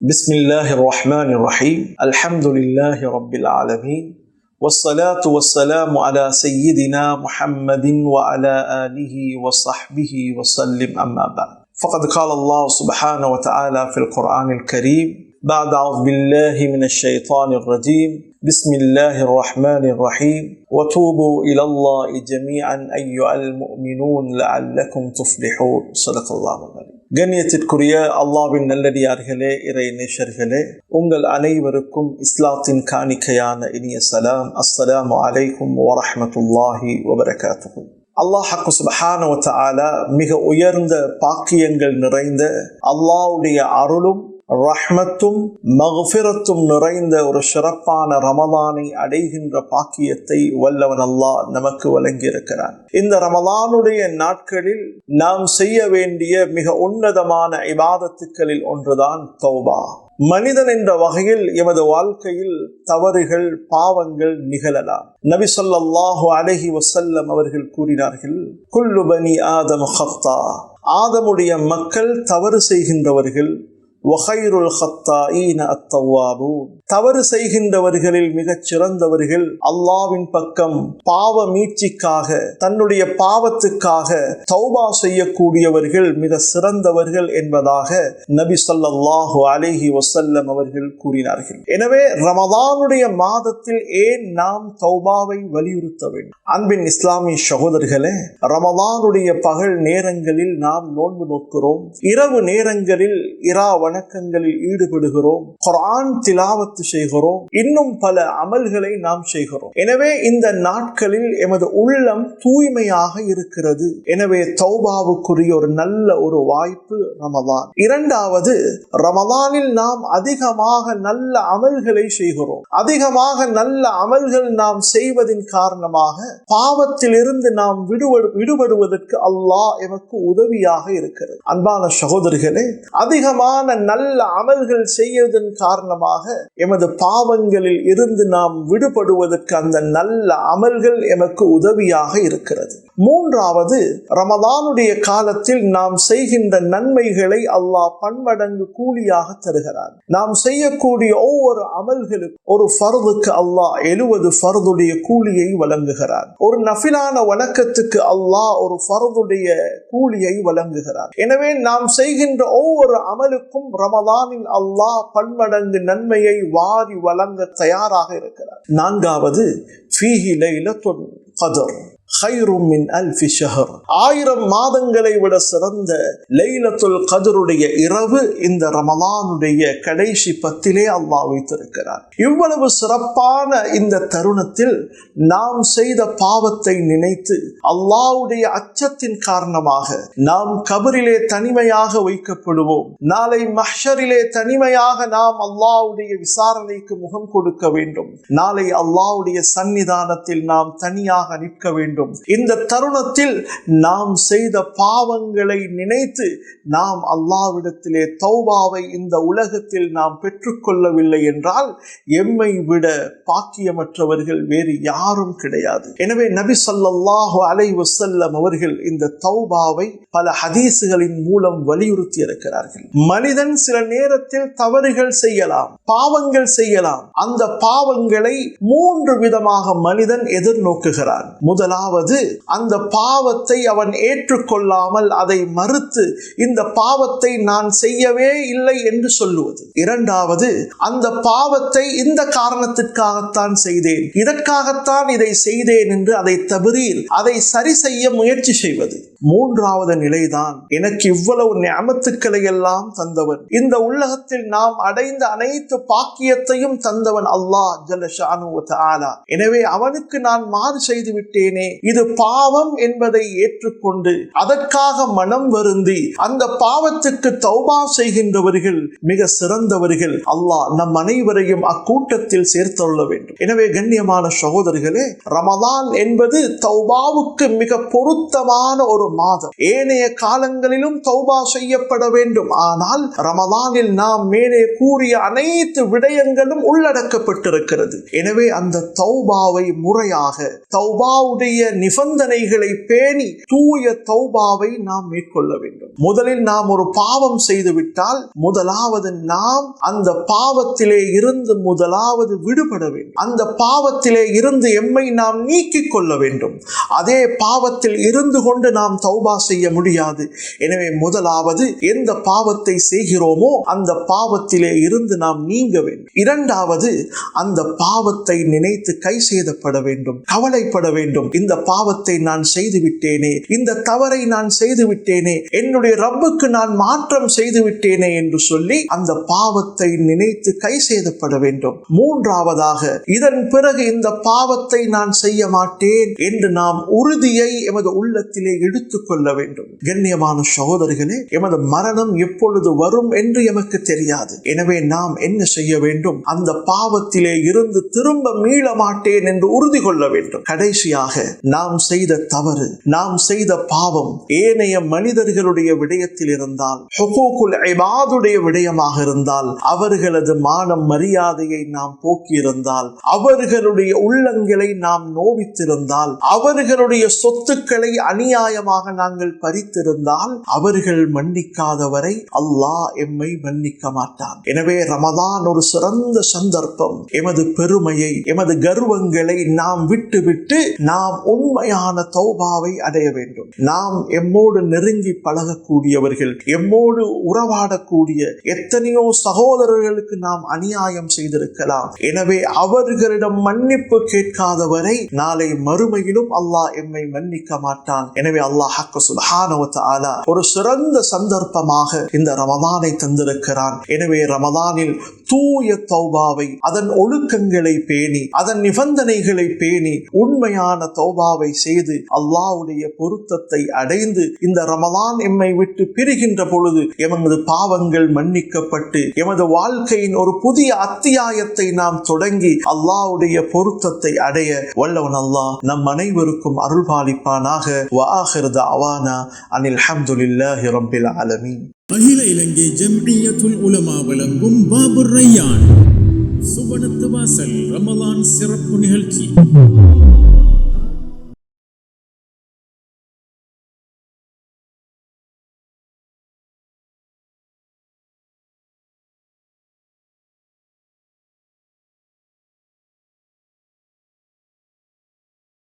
بسم الله الرحمن الرحيم الحمد لله رب العالمين والصلاة والسلام على سيدنا محمد وعلى آله وصحبه وسلم أما بعد فقد قال الله سبحانه وتعالى في القرآن الكريم بعد أعوذ بالله من الشيطان الرجيم بسم الله الرحمن الرحيم وتوبوا إلى الله جميعا أيها المؤمنون لعلكم تفلحون صدق الله العظيم. கண்ணியத்திற்குரிய அல்லாஹ்வின் நல்லடியார்களே, இறை நேசர்களே, உங்கள் அனைவருக்கும் இஸ்லாத்தின் காணிக்கையான இனிய சலாம். அஸ்ஸலாமு அலைக்கும் வரஹ்மத்துல்லாஹி வபரகாத்துஹு. அல்லாஹ் சுப்ஹானஹு வ தஆலா மிக உயர்ந்த பாக்கியங்கள் நிறைந்த அல்லாஹ்வுடைய அருளும் ரஹ்மத்தும் மக்ஃபிரத்தும் நிறைந்த ஒரு சிறப்பான ரமலானை அடைகின்ற பாக்கியத்தை வல்லவன் அல்லாஹ் நமக்கு வழங்கியிருக்கிறான். இந்த ரமலானுடைய நாட்களில் நாம் செய்ய வேண்டிய மிக உன்னதமான இபாதத்துக்களில் ஒன்றுதான் தௌபா. மனிதன் என்ற வகையில் எமது வாழ்க்கையில் தவறுகள், பாவங்கள் நிகழலாம். நபி ஸல்லல்லாஹு அலைஹி வஸல்லம் அவர்கள் கூறினார்கள், குல்லு பனி ஆதம் ஹத்தா, ஆதமுடைய மக்கள் தவறு செய்கின்றவர்கள். வகைருல் ஹத்தாஈன அத்தவ்வாபூன், தவறு செய்கின்றவர்களில் மிகச் சிறந்தவர்கள் அல்லாஹ்வின் பக்கம் பாவ மீட்சிக்காக, தன்னுடைய பாவத்துக்காக தௌபா செய்யக்கூடியவர்கள் மிக சிறந்தவர்கள் என்பதாக நபி ஸல்லல்லாஹு அலைஹி வஸல்லம் அவர்கள் கூறினார்கள். எனவே ரமதானுடைய மாதத்தில் ஏன் நாம் தௌபாவை வலியுறுத்த வேண்டும்? அன்பின் இஸ்லாமிய சகோதரர்களே, ரமதானுடைய பகல் நேரங்களில் நாம் நோன்பு நோக்கிறோம், இரவு நேரங்களில் இரா வணக்கங்களில் ஈடுபடுகிறோம், குர்ஆன் திலாவத்து செய்கிறோம், இன்னும் பல அமல்களை நாம் செய்கிறோம். எனவே இந்த நாட்களில் எமது உள்ளம் தூய்மையாக இருக்கிறது. எனவே தௌபாவுக்குரிய ஒரு நல்ல ஒரு வாய்ப்பு ரமதான். இரண்டாவது, ரமதானில் நாம் அதிகமாக நல்ல அமல்களை செய்கிறோம். அதிகமாக நல்ல அமல்கள் நாம் செய்வதின் காரணமாக பாவத்திலிருந்து நாம் விடுபடுவதற்கு அல்லாஹ் எமக்கு உதவியாக இருக்கிறது. அன்பான சகோதரிகளே, அதிகமான நல்ல அமல்கள் செய்வதன் காரணமாக எமது பாவங்களில் இருந்து நாம் விடுபடுவதற்கு அந்த நல்ல அமல்கள் எமக்கு உதவியாக இருக்கிறது. மூன்றாவது, ரமதானுடைய காலத்தில் நாம் செய்கின்ற நன்மைகளை அல்லாஹ் பன்மடங்கு கூலியாக தருகிறார். நாம் செய்யக்கூடிய ஒவ்வொரு அமல்களுக்கு ஒரு ஃபர்துக்கு அல்லாஹ் 70 ஃபர்துடைய கூலியை வழங்குகிறார். ஒரு நஃபிலான வணக்கத்துக்கு அல்லாஹ் ஒரு ஃபர்துடைய கூலியை வழங்குகிறார். எனவே நாம் செய்கின்ற ஒவ்வொரு அமலுக்கும் ரமதானில் அல்லாஹ் பன்மடங்கு நன்மையை வாரி வழங்க தயாராக இருக்கிறார். நான்காவது, ஃபீஹி லைலத்துல் கத்ர் خير من ألف شهر, 1000 மாதங்களை விட சிறந்த லைலத்துல் கத்ருடைய இரவு இந்த ரமலானுடைய கடைசி 10 அல்லாஹ் வைத்திருக்கிறார். இவ்வளவு சிறப்பான இந்த தருணத்தில் நாம் செய்த பாவத்தை நினைத்து அல்லாஹ்வுடைய அச்சத்தின் காரணமாக நாம் கபரிலே தனிமையாக வைக்கப்படுவோம். நாளை மஹ்ஷரிலே தனிமையாக நாம் அல்லாஹ்வுடைய விசாரணைக்கு முகம் கொடுக்க வேண்டும். நாளை அல்லாஹ்வுடைய சன்னிதானத்தில் நாம் தனியாக நிற்க வேண்டும். இந்த தருணத்தில் நாம் செய்த பாவங்களை நினைத்து நாம் அல்லாஹ்விடத்திலே தௌபாவை இந்த உலகத்தில் நாம் பெற்றுக்கொள்ளவில்லை என்றால் எம்மை விட பாக்கியமற்றவர்கள் வேறு யாரும் கிடையாது. எனவே நபி ஸல்லல்லாஹு அலைஹி வஸல்லம் அவர்கள் இந்த தௌபாவை பல ஹதீசுகளின் மூலம் வலியுறுத்தி இருக்கிறார்கள். மனிதன் சில நேரத்தில் தவறுகள் செய்யலாம், பாவங்கள் செய்யலாம். அந்த பாவங்களை 3 விதமாக மனிதன் எதிர்நோக்குகிறான். முதலாவது, அந்த பாவத்தை அவன் ஏற்றுக்கொள்ளாமல் அதை மறுத்து இந்த பாவத்தை நான் செய்யவே இல்லை என்று சொல்லுவது. இரண்டாவது, அந்த பாவத்தை இந்த காரணத்திற்காகத்தான் செய்தேன், இதற்காகத்தான் இதை செய்தேன் என்று அதை தபரீர், அதை சரி செய்ய முயற்சி செய்வது. மூன்றாவது நிலைதான், எனக்கு இவ்வளவு நிஅமத்துக்களை எல்லாம் தந்தவன், இந்த உலகத்தில் நாம் அடைந்த அனைத்து பாக்கியத்தையும் தந்தவன் அல்லாஹ் ஜல்ல ஷானு வ தஆலா. எனவே அவனுக்கு நான் மாறு செய்து விட்டேனே, இது பாவம் என்பதை ஏற்றுக்கொண்டு அதற்காக மனம் வருந்தி அந்த பாவத்துக்கு தௌபா செய்கின்றவர்கள் மிக சிறந்தவர்கள். அல்லாஹ் நம் அனைவரையும் அக்கூட்டத்தில் சேர்த்துள்ள வேண்டும். எனவே கண்ணியமான சகோதரர்களே, ரமலான் என்பது தௌபாவுக்கு மிக பொருத்தமான ஒரு ஒரு மாதம். ஏனைய காலங்களிலும் தௌபா செய்யப்பட வேண்டும். ஆனால் ரமதானில் நாம் மேலே கூறிய அனைத்து விடயங்களும் உள்ளடக்கப்பட்டிருக்கிறது. எனவே அந்த தௌபாவை முறையாக, தௌபாவுடைய நிபந்தனைகளை பேணி தூய தௌபாவை நாம் மேற்கொள்ள வேண்டும். முதலில் நாம் ஒரு பாவம் செய்துவிட்டால் முதலாவது நாம் அந்த பாவத்திலே இருந்து முதலாவது விடுபட வேண்டும். அந்த பாவத்திலே இருந்து எம்மை நாம் நீக்கிக் கொள்ள வேண்டும். அதே பாவத்தில் இருந்து கொண்டு நாம் தௌபா செய்ய முடியாது. எனவே முதலாவது எந்த பாவத்தை செய்கிறோமோ அந்த பாவத்திலே இருந்து நாம் நீங்க வேண்டும். இரண்டாவது, அந்த பாவத்தை நினைத்து கை சேதப்பட வேண்டும், கவலைப்பட வேண்டும். இந்த பாவத்தை நான் செய்து விட்டேனே, இந்த தவறை நான் செய்து விட்டேனே, என்னுடைய ரப்புக்கு நான் மாற்றம் செய்து விட்டேனே என்று சொல்லி அந்த பாவத்தை நினைத்து கை சேதப்பட வேண்டும். மூன்றாவதாக, இதன் பிறகு இந்த பாவத்தை நான் செய்ய மாட்டேன் என்று நாம் உறுதியை எமது உள்ளத்திலே எடுத்துக் கொள்ள வேண்டும். கண்ணியமான சகோதரர்களே, எமது மரணம் எப்பொழுது வரும் என்று எமக்கு தெரியாது. எனவே நாம் என்ன செய்ய வேண்டும்? அந்த பாவத்திலே இருந்து திரும்ப மீள மாட்டேன் என்று உறுதி கொள்ள வேண்டும். கடைசியாக, நாம் செய்த தவறு, நாம் செய்த பாவம் ஏனைய மனிதர்களுடைய விடயத்தில் இருந்தால், ஹுகூகுல் இபாதுடைய விடயமாக இருந்தால், அவர்களது மானம் மரியாதையை நாம் போக்கியிருந்தால், அவர்களுடைய உள்ளங்களை நாம் நோவித்திருந்தால், அவர்களுடைய சொத்துக்களை அநியாயமாக நாங்கள் பறித்திருந்தால், அவர்கள் மன்னிக்காதவரை அல்லாஹ் எம்மை மன்னிக்க மாட்டான். எனவே ரமதான் ஒரு சிறந்த சந்தர்ப்பம். எமது பெருமையை, எமது கர்வங்களை நாம் விட்டுவிட்டு நாம் உண்மையான தௌபாவை அடைய வேண்டும். நாம் எம்மோடு நெருங்கி பழகக்கூடியவர்கள், எம்மோடு உறவாடக்கூடிய எத்தனையோ சகோதரர்களுக்கு நாம் அநியாயம் செய்திருக்கலாம். எனவே அவர்களிடம் மன்னிப்பு கேட்காதவரை நாளை மறுமையிலும் அல்லாஹ் எம்மை மன்னிக்க மாட்டான். எனவே அல்லாஹ் சுப்ஹானஹு வ தஆலா ஒரு சிறந்த சந்தர்ப்பமாக இந்த ரமதானை தந்திருக்கிறான். எனவே ரமதானில் தூய தௌபாவை, அதன் ஒழுக்கங்களை பேணி, அதன் நிபந்தனைகளை பேணி உண்மையான தௌபாவை செய்து அல்லாஹ்வுடைய பொருத்தத்தை அடைந்து இந்த ரமதான் எம்மை விட்டு பிரிகின்ற பொழுது எமது பாவங்கள் மன்னிக்கப்பட்டு எமது வாழ்க்கையின் ஒரு புதிய அத்தியாயத்தை நாம் தொடங்கி அல்லாஹ்வுடைய பொருத்தத்தை அடைய வல்லவன் அல்லாஹ் நம் அனைவருக்கும் அருள்பாலிப்பானாக. வ ஆகிரு தஅவானா அனில் ஹம்துலில்லாஹி ரப்பில் ஆலமீன். அகில இலங்கை ஜம்இய்யத்துல் உலமா வழங்கும் பாபுர் ரையான் சுவனத்து வாசல் ரமலான் சிறப்பு நிகழ்ச்சி.